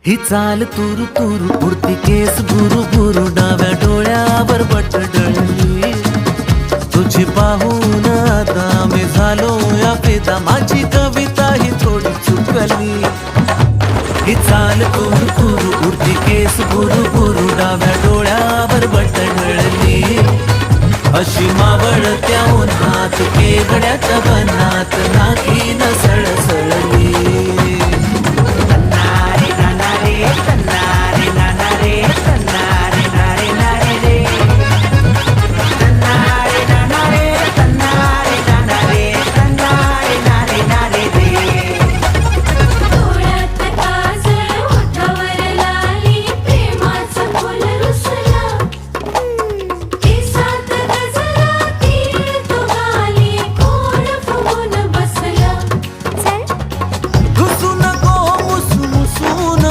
ही चाल तुरु तुरु उडती केस भुरु भुरु डाव्या डोळ्यावर बट डळली तुझी पाहून आता मी झालो या फिदा माझी कविता ही थोडी चुकली ही चाल तुरु तुरु उडती केस भुरु भुरु डाव्या डोळ्यावर बट डळली अशी मावळत्या उन्हात केवड्याच्या बनात नाकी न सळसळली